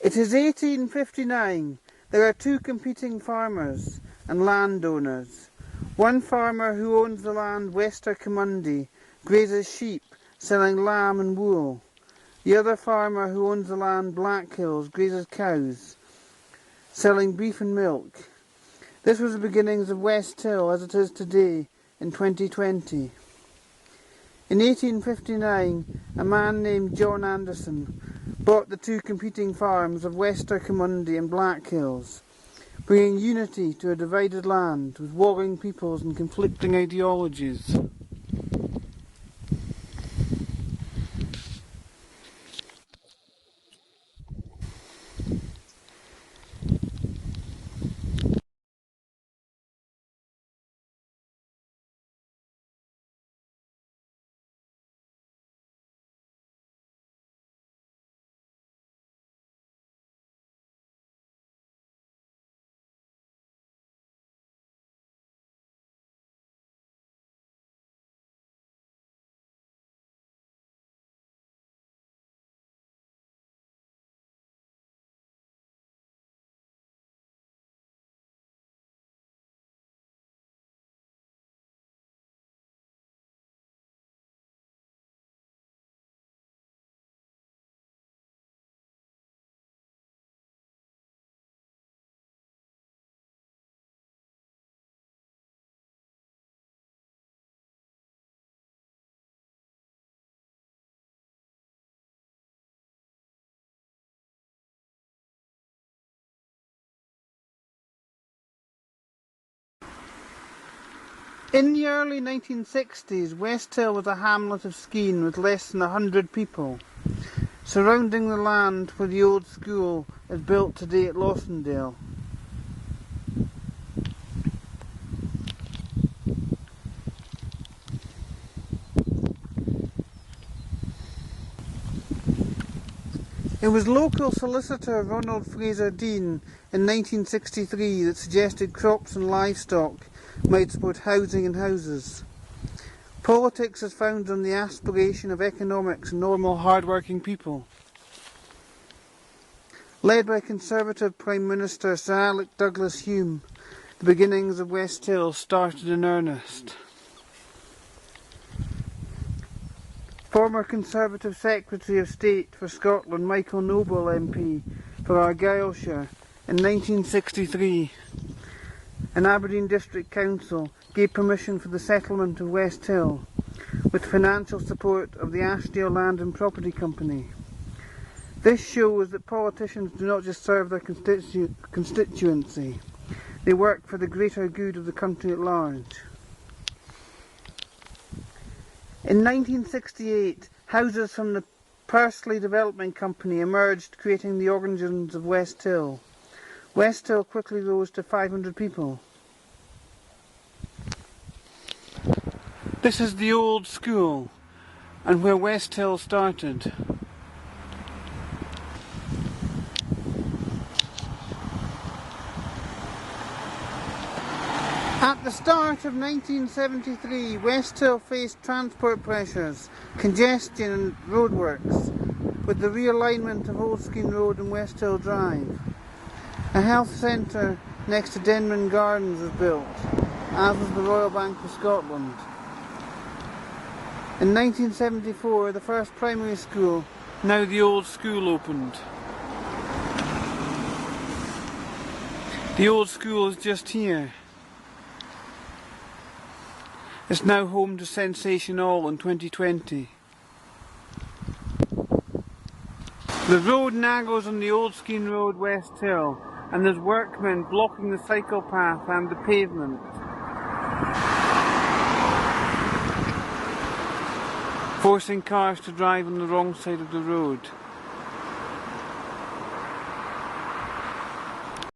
It is 1859. There are two competing farmers and landowners. One farmer who owns the land WesthillStoryPart1 grazes sheep, selling lamb and wool. The other farmer who owns the land Blackhills grazes cows, selling beef and milk. This was the beginnings of Westhill as it is today in 2020. In 1859, a man named John Anderson bought the two competing farms of WesthillStoryPart1 and Blackhills, bringing unity to a divided land with warring peoples and conflicting ideologies. In the early 1960s, Westhill was a hamlet of Skene with less than 100 people, surrounding the land where the old school is built today at Lawsondale. It was local solicitor Ronald Fraser Dean in 1963 that suggested crops and livestock might support housing and houses. Politics is founded on the aspiration of economics and normal hard-working people. Led by Conservative Prime Minister Sir Alec Douglas Hume, the beginnings of Westhill started in earnest. Former Conservative Secretary of State for Scotland Michael Noble MP for Argyllshire in 1963, and Aberdeen District Council gave permission for the settlement of Westhill with financial support of the Ashdale Land and Property Company. This shows that politicians do not just serve their constituency, they work for the greater good of the country at large. In 1968, houses from the Pursley Development Company emerged, creating the origins of Westhill. Westhill quickly rose to 500 people. This is the old school, and where Westhill started. At the start of 1973, Westhill faced transport pressures, congestion and roadworks, with the realignment of Old Skene Road and Westhill Drive. A health centre next to Denman Gardens was built, as was the Royal Bank of Scotland. In 1974, the first primary school, now the old school, opened. The old school is just here. It's now home to Sensation All in 2020. The road narrows on the Old Skene Road Westhill, and there's workmen blocking the cycle path and the pavement. Forcing cars to drive on the wrong side of the road.